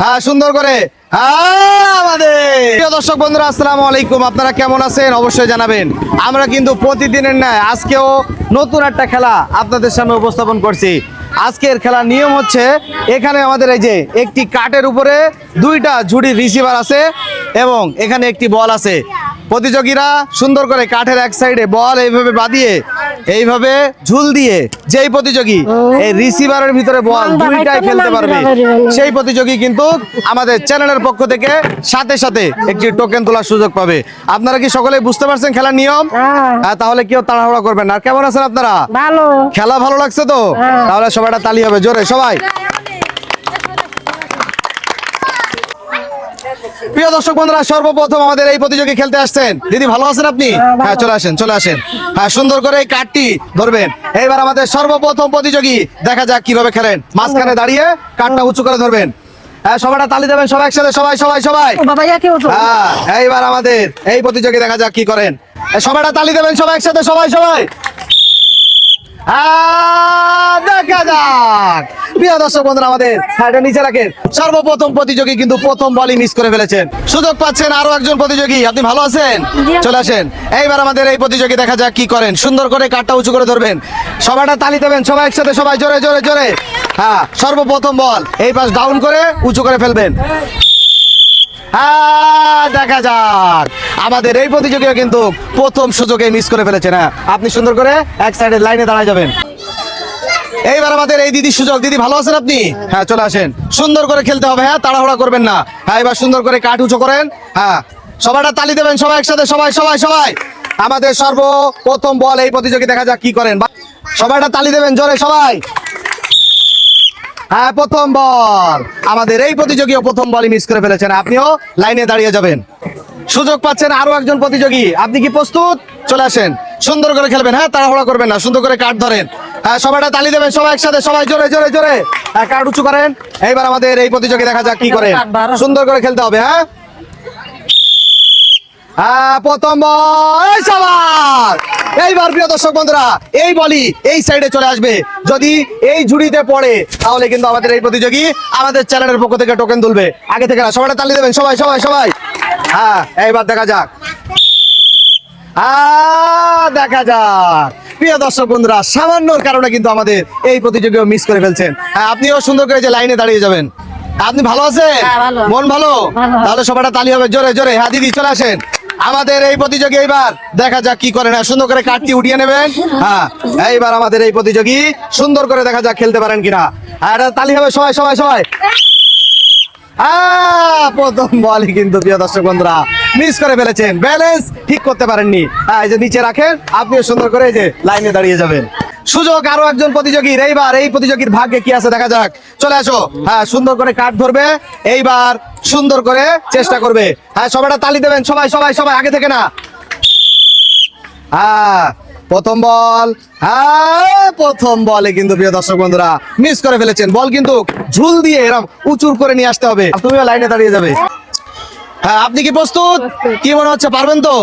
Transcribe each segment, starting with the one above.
হ্যাঁ সুন্দর করে। আমাদের প্রিয় দর্শক বন্ধুরা আসসালামু আলাইকুম, আপনারা কেমন আছেন অবশ্যই জানাবেন। আমরা কিন্তু প্রতিদিনের ন্যায় আজকেও নতুন একটা খেলা আপনাদের সামনে উপস্থাপন করছি। আজকের খেলার নিয়ম হচ্ছে, এখানে আমাদের এই যে একটি কাঠের উপরে দুইটা ঝুড়ির রিসিভার আছে এবং এখানে একটি বল আছে। প্রতিযোগীরা সুন্দর করে কাঠের এক সাইডে বল এইভাবে বাঁধিয়ে এইভাবে ঝুল দিয়ে যেই প্রতিযোগী এই রিসিভারের ভিতরে বল দুইটাই ফেলতে পারবে সেই প্রতিযোগী কিন্তু আমাদের চ্যানেলের পক্ষ থেকে সাথে সাথে একটি টোকেন তোলার সুযোগ পাবে। আপনারা কি সকলেই বুঝতে পারছেন খেলার নিয়ম? তাহলে কেউ তাড়াহুড়া করবেন না। কেমন আছেন আপনারা? ভালো। খেলা ভালো লাগছে তো? তাহলে সবাইটা তালি হবে জোরে সবাই। প্রিয় দর্শক বন্ধুরা, সর্বপ্রথম আমাদের এই প্রতিযোগী খেলতে আসছেন। দিদি ভালো আছেন আপনি? হ্যাঁ চলে আসেন চলে আসেন। হ্যাঁ সুন্দর করে এই কাঠটি ধরবেন। এইবার আমাদের সর্বপ্রথম প্রতিযোগী, দেখা যাক কিভাবে খেলেন। মাঝখানে দাঁড়িয়ে কাঠটা উঁচু করে ধরবেন। হ্যাঁ সবাইটা তালি দেবেন, সবাই একসাথে, সবাই সবাই সবাই। হ্যাঁ এইবার আমাদের এই প্রতিযোগী দেখা যাক কি করেন। সবাইটা তালি দেবেন, সবাই একসাথে, সবাই সবাই। দেখা যাক। প্রিয় দর্শক বন্ধুরা, আমাদের সাইডে নিচে রাখেন। সর্বপ্রথম প্রতিযোগী কিন্তু প্রথম বলই মিস করে ফেলেছেন। সুযোগ পাচ্ছেন আরো একজন প্রতিযোগী। আপনি ভালো আছেন? চলে আসেন। এইবার আমাদের এই প্রতিযোগী দেখা যাক কি করেন। সুন্দর করে কাঠটা উঁচু করে ধরবেন, সবাইটা তালি দেবেন, সবাই একসাথে, সবাই জোরে জোরে জোরে। হ্যাঁ সর্বপ্রথম বল এই পাশ ডাউন করে উঁচু করে ফেলবেন। দেখা যাক। আমাদের এই প্রতিযোগীও কিন্তু প্রথম সুযোগে মিস করে ফেলেছেন। হ্যাঁ আপনি সুন্দর করে এক সাইডে লাইনে দাঁড়ায় যাবেন। এইবার আমাদের এই দিদির সুযোগ। দিদি ভালো আছেন আপনি? হ্যাঁ চলে আসেন। সুন্দর করে খেলতে হবে, হ্যাঁ তাড়াহুড়া করবেন না। হ্যাঁ এবার সুন্দর করে কাঠ উঁচু করেন। হ্যাঁ সবাইটা তালি দেবেন, সবাই একসাথে, সবাই সবাই সবাই। আমাদের সর্বপ্রথম বল এই প্রতিযোগী দেখা যাক কি করেন। সবাইটা তালি দেবেন জোরে সবাই। হ্যাঁ প্রথম বল। আমাদের এই প্রতিযোগীও প্রথম বলই মিস করে ফেলেছেন। আপনিও লাইনে দাঁড়িয়ে যাবেন। সুযোগ পাচ্ছেন আরো একজন প্রতিযোগী। আপনি কি প্রস্তুত? চলে আসেন। সুন্দর করে খেলবেন, হ্যাঁ তাড়াহুড়া করবেন না। সুন্দর করে কাঠ ধরেন। হ্যাঁ সবাইটা তালি দেবেন, সবাই একসাথে, সবাই জোরে জোরে জোরে। হ্যাঁ কাঠ উঁচু করেন। এইবার আমাদের এই প্রতিযোগী দেখা যাক কি করেন। সুন্দর করে খেলতে হবে। হ্যাঁ হ্যাঁ প্রথম বল। সবার এইবার প্রিয় দর্শক বন্ধুরা, এই বলই এই সাইডে চলে আসবে। যদি এই ঝুড়িতে পড়ে তাহলে কিন্তু আমাদের এই প্রতিযোগী আমাদের চ্যানেলের পক্ষ থেকে টোকেন তুলবে। আগে থেকে না, সবাইটা তালি দেবেন, সবাই সবাই সবাই। হ্যাঁ এইবার দেখা যাক। দেখা যাক। প্রিয় দর্শক বন্ধুরা, সামান্যর কারণে কিন্তু আমাদের এই প্রতিযোগীও মিস করে ফেলছেন। হ্যাঁ আপনিও সুন্দর করে যে লাইনে দাঁড়িয়ে যাবেন। আপনি ভালো আছেন? মন ভালো? তাহলে সবাইটা তালি হবে জোরে জোরে। হ্যাঁ দিদি চলে আসেন। আমাদের এই প্রতিযোগী এইবার দেখা যাক কি করেন। হ্যাঁ সুন্দর করে কাঠটি উঠিয়ে নেবেন। হ্যাঁ এইবার আমাদের এই প্রতিযোগী সুন্দর করে দেখা যাক খেলতে পারেন কিনা। হ্যাঁ তালি হবে সবাই সবাই সবাই। প্রথম বলই কিন্তু প্রিয় দর্শক বন্ধুরা মিস করে ফেলেছেন। ব্যালেন্স ঠিক করতে পারেননি। এই যে নিচে রাখেন, আপনিও সুন্দর করে এই যে লাইনে দাঁড়িয়ে যাবেন। সুযোগ আরো একজন প্রতিযোগীর। এইবার এই প্রতিযোগীর ভাগ্যে কি আছে দেখা যাক। চলে আসো। হ্যাঁ সুন্দর করে কাঠ ধরবে। এইবার সুন্দর করে চেষ্টা করবে। হ্যাঁ সবাইটা তালি দেবেন, সবাই সবাই সবাই। আগে থেকে না। প্রথম বল। হ্যাঁ প্রথম বলে কিন্তু প্রিয় দর্শক বন্ধুরা মিস করে ফেলেছেন। বল কিন্তু ঝুল দিয়ে এরকম উঁচু করে নিয়ে আসতে হবে। তুমিও লাইনে দাঁড়িয়ে যাবে। হ্যাঁ আপনি কি প্রস্তুত? কি মনে হচ্ছে, পারবেন তো?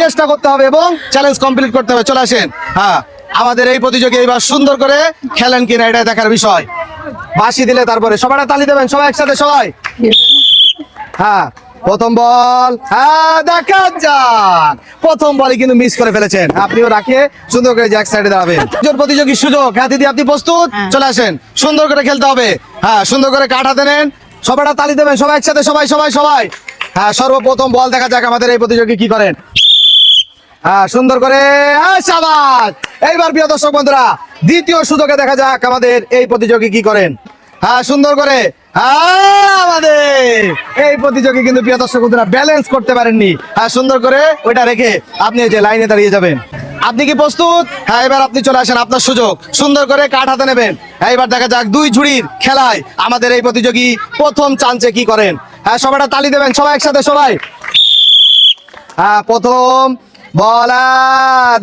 চেষ্টা করতে হবে এবং চ্যালেঞ্জ কমপ্লিট করতে হবে। চলে আসেন। হ্যাঁ আমাদের এই প্রতিযোগী এবার সুন্দর করে খেলেন কিনা এটা দেখার বিষয়। বাঁশি দিলে তারপরে সবাইটা তালি দেবেন, সবাই একসাথে সবাই। হ্যাঁ প্রথম বল। হ্যাঁ দেখা যাক। প্রথম বলই কিন্তু মিস করে ফেলেছেন। আপনিও রাখে সুন্দর করে এক সাইডে দাঁড়াবেন। প্রতিযোগী সুযোগ। হ্যাঁ দিদি আপনি প্রস্তুত? চলে আসেন। সুন্দর করে খেলতে হবে। হ্যাঁ সুন্দর করে কাঠ হাতে নেন, সবাইটা তালি দেবেন, সবাই একসাথে, সবাই সবাই সবাই। হ্যাঁ সর্বপ্রথম বল দেখা যাক আমাদের এই প্রতিযোগী কি করেন। হ্যাঁ সুন্দর করে। শাবাশ। এইবার প্রিয় দর্শক বন্ধুরা, দ্বিতীয় সুযোগে দেখা যাক আমাদের এই প্রতিযোগী কি করেন। হ্যাঁ সুন্দর করে। আমাদের এই প্রতিযোগী কিন্তু প্রিয় দর্শক বন্ধুরা ব্যালেন্স করতে পারেননি। হ্যাঁ সুন্দর করে ওইটা রেখে আপনি এই যে লাইনে দাঁড়িয়ে যাবেন। আপনি কি প্রস্তুত? হ্যাঁ এবার আপনি চলে আসেন, আপনার সুযোগ। সুন্দর করে কাঠ হাতে নেবেন। এইবার দেখা যাক দুই ঝুড়ির খেলায় আমাদের এই প্রতিযোগী প্রথম চান্সে কি করেন। হ্যাঁ সবাইটা তালি দেবেন, সবাই একসাথে সবাই। হ্যাঁ প্রথম বলা।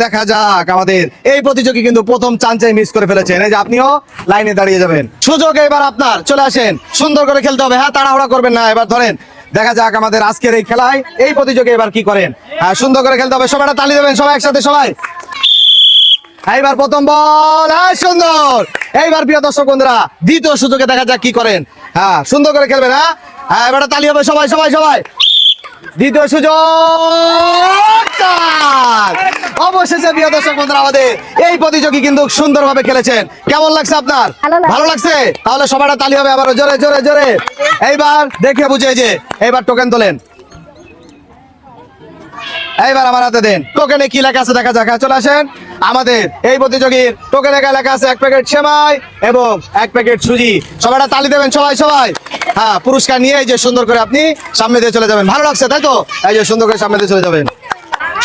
দেখা যাক আমাদের এই প্রতিযোগী কিন্তু প্রথম চান্সে মিস করে ফেলেছেন। এই যে আপনিও লাইনে দাঁড়িয়ে যাবেন। সুযোগ এবার আপনার। চলে আসেন। সুন্দর করে খেলতে হবে। হ্যাঁ তাড়াহুড়া করবেন না। এবার ধরেন। দেখা যাক আমাদের আজকের এই খেলায় এই প্রতিযোগী এবার কি করেন। হ্যাঁ সুন্দর করে খেলতে হবে, সবাইটা তালি দেবেন, সবাই একসাথে সবাই। এইবার প্রথম বল। হ্যাঁ সুন্দর। এইবার প্রিয় দর্শক বন্ধুরা দ্বিতীয় সুযোগে দেখা যাক কি করেন। হ্যাঁ সুন্দর করে খেলবেন। হ্যাঁ হ্যাঁ এবারে তালি হবে সবাই সবাই সবাই। দ্বিতীয় সুযোগ চার। অবশেষে প্রিয় দর্শক বন্ধুরা আমাদের এই প্রতিযোগী কিন্তু সুন্দরভাবে খেলেছেন। কেমন লাগছে আপনার? ভালো লাগছে? তাহলে সবাই তালি হবে আবার জোরে জোরে জোরে। এইবার দেখে বুঝে যে এইবার টোকেন তোলেন। এইবার আমার হাতে দেন। টোকেনে কি লেখা আছে দেখা যাক। চলে আসেন। আমাদের এই প্রতিযোগীর টোকেনে লেখা আছে 1 প্যাকেট সেমাই এবং 1 প্যাকেট সুজি। সবাই তালি দেবেন সবাই সবাই। হ্যাঁ পুরস্কার নিয়ে এই যে সুন্দর করে আপনি সামনে দিয়ে চলে যাবেন। ভালো লাগছে তাই তো? এই যে সুন্দর করে সামনে দিয়ে চলে যাবেন।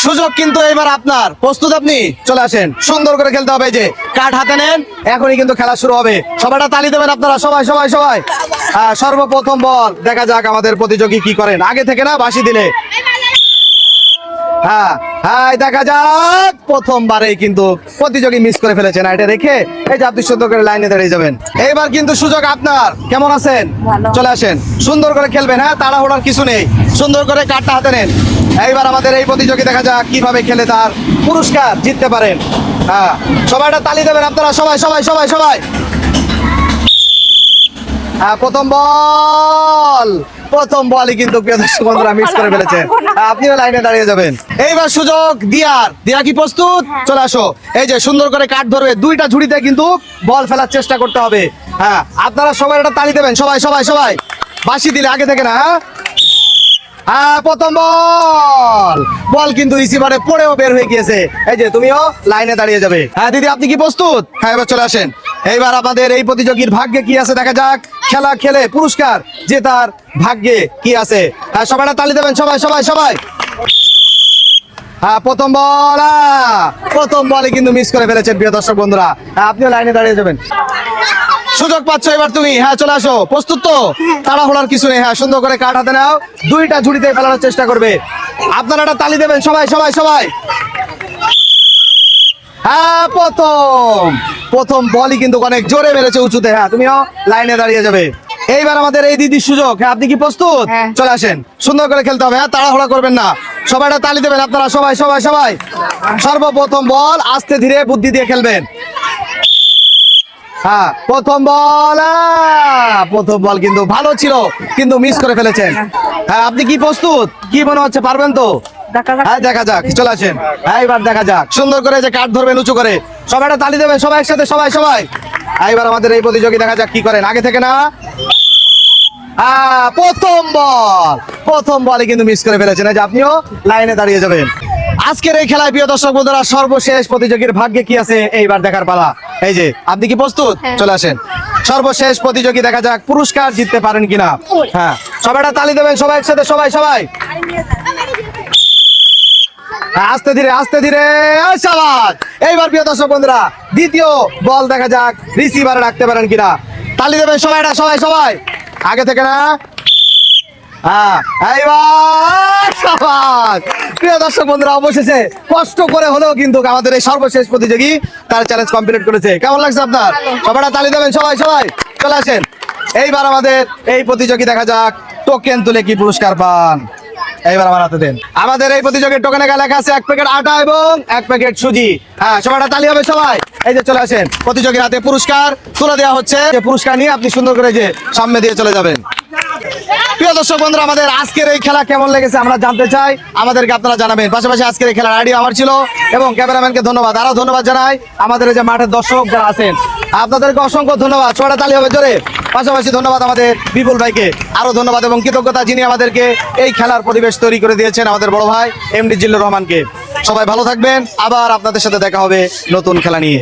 সুযোগ কিন্তু এবার আপনার। প্রস্তুত আপনি? চলে আসেন। সুন্দর করে খেলতে হবে। এই যে কার্ড হাতে নেন, এখনই কিন্তু খেলা শুরু হবে। সবাই তালি দেবেন আপনারা সবাই সবাই সবাই। সর্বপ্রথম বল দেখা যাক আমাদের প্রতিযোগী কি করেন। আগে থেকে না বাঁশি দিলে। হ্যাঁ হ্যাঁ দেখা যাক। প্রথমবারেই কিন্তু প্রতিযোগী মিস করে ফেলেছেন। এটা রেখে এই যে আপনি সুন্দর করে লাইনে দাঁড়িয়ে যাবেন। এইবার কিন্তু সুযোগ আপনার। কেমন আছেন? চলে আসেন। সুন্দর করে খেলবেন। হ্যাঁ তাড়াহুড়ার কিছু নেই। সুন্দর করে কার্ডটা হাতে নেন। এইবার আমাদের এই প্রতিযোগী দেখা যাক কিভাবে খেলে তার পুরস্কার জিততে পারেন। হ্যাঁ সবাইটা তালি দেবেন আপনারা সবাই সবাই সবাই সবাই। হ্যাঁ প্রথম বলই কিন্তু প্রিয় দর্শক বন্ধুরা মিস করে ফেলেছেন। আপনিও লাইনে দাঁড়িয়ে যাবেন। এইবার সুযোগ দিয়া কি প্রস্তুত? চলে আসো। এই যে সুন্দর করে কাঠ ধরবে। দুইটা ঝুড়িতে কিন্তু বল ফেলার চেষ্টা করতে হবে। হ্যাঁ আপনারা সবাই একটা তালি দেবেন সবাই সবাই সবাই। বাঁশি দিলে আগে থেকে না। হ্যাঁ প্রথম বল কিন্তু রিসিভারে পড়েও বের হয়ে গিয়েছে। এই যে তুমিও লাইনে দাঁড়িয়ে যাবে। হ্যাঁ দিদি আপনি কি প্রস্তুত? হ্যাঁ এবার চলে আসেন। এইবার আমাদের এই প্রতিযোগীর ভাগ্যে কি আছে দেখা যাক। খেলা খেলে পুরস্কার যে তার ভাগ্যে কি আছে। হ্যাঁ সবাই তালি দেবেন সবাই সবাই সবাই। হ্যাঁ প্রথম বলে কিন্তু মিস করে ফেলেছেন প্রিয় দর্শক বন্ধুরা। হ্যাঁ আপনিও লাইনে দাঁড়িয়ে যাবেন। সুযোগ পাচ্ছ এবার তুমি। হ্যাঁ চলে আসো। প্রস্তুত তো? তাড়াহুড়ার কিছু নেই। হ্যাঁ সুন্দর করে কাঠ হাতে নাও। দুইটা ঝুড়িতে ফেলানোর চেষ্টা করবে। আপনারা একটা তালি দেবেন সবাই সবাই সবাই। হ্যাঁ প্রথম বলই কিন্তু অনেক জোরে মেরেছে উঁচুতে। হ্যাঁ তুমিও লাইনে দাঁড়িয়ে যাবে। এইবার আমাদের এই দিদির সুযোগ। হ্যাঁ আপনি কি প্রস্তুত? চলে আসেন। সুন্দর করে খেলতে হবে। হ্যাঁ তাড়াহুড়া করবেন না। সবাই তালি দেবেন আপনারা সবাই সবাই সবাই। সর্বপ্রথম বল আস্তে ধীরে বুদ্ধি দিয়ে খেলবেন। হ্যাঁ প্রথম বল কিন্তু ভালো ছিল কিন্তু মিস করে ফেলেছেন। হ্যাঁ আপনি কি প্রস্তুত? কি মনে হচ্ছে পারবেন তো? হ্যাঁ দেখা যাক। চলে আসেন। হ্যাঁ এবার দেখা যাক। সুন্দর করে যে কাঠ ধরবেন উঁচু করে। সবাই তালি দেবেন সবাই একসাথে সবাই সবাই। এবার আমাদের এই প্রতিযোগী দেখা যাক কি করেন। আগে থেকে না। প্রথম বলে কিন্তু মিস করে ফেলেছেন। এই যে আপনিও লাইনে দাঁড়িয়ে যাবেন। আজকের এই খেলায় প্রিয় দর্শক বন্ধুরা সর্বশেষ প্রতিযোগীর ভাগ্যে কি আছে এইবার দেখার পালা। এই যে আপনি কি প্রস্তুত? চলে আসেন। সর্বশেষ প্রতিযোগী দেখা যাক পুরস্কার জিততে পারেন কিনা। হ্যাঁ সবাই তালি দেবেন সবাই একসাথে সবাই সবাই। আস্তে ধীরে আস্তে ধীরে। শাবাশ। এইবার প্রিয় দর্শক বন্ধুরা দ্বিতীয় বল দেখা যাক রিসিভারে রাখতে পারেন কিনা। তালি দেবেন সবাই সবাই সবাই। আগে থেকে না। হ্যাঁ এইবার শাবাশ। প্রিয় দর্শক বন্ধুরা অবশেষে কষ্ট করে হলেও কিন্তু আমাদের এই সর্বশেষ প্রতিযোগী তার চ্যালেঞ্জ কমপ্লিট করেছে। কেমন লাগছে আপনার? সবাই তালি দেবেন সবাই সবাই। চলে আসেন। এইবার আমাদের এই প্রতিযোগী দেখা যাক টোকেন তুলে কি পুরস্কার পান। এইবার আমার হাতে দেন। আমাদের এই প্রতিযোগীর টোকেনে লেখা আছে 1 প্যাকেট আটা এবং 1 প্যাকেট সুজি। হ্যাঁ সবাই তালি হবে সবাই। এই যে চলে আসেন। প্রতিযোগীর হাতে পুরস্কার তুলে দেওয়া হচ্ছে। যে পুরস্কার নিয়ে আপনি সুন্দর করে যে সামনে দিয়ে চলে যাবেন। প্রিয় দর্শক বন্ধুরা আমাদের আজকের এই খেলা কেমন লেগেছে আমরা জানতে চাই। আমাদেরকে আপনারা জানাবেন। পাশাপাশি আজকের এই খেলার আইডিয়া আমার ছিল এবং ক্যামেরাম্যানকে ধন্যবাদ। আরো ধন্যবাদ জানাই আমাদের এই যে মাঠের দর্শক যারা আছেন আপনাদেরকে অসংখ্য ধন্যবাদ। সবাই তালি হবে জোরে। পাশাপাশি ধন্যবাদ আমাদের বিপুল ভাইকে। আরো ধন্যবাদ এবং কৃতজ্ঞতা যিনি আমাদেরকে এই খেলার পরিবেশ তৈরি করে দিয়েছেন আমাদের বড় ভাই এমডি জিল্লুর রহমানকে। সবাই ভালো থাকবেন। আবার আপনাদের সাথে দেখা হবে নতুন খেলা নিয়ে।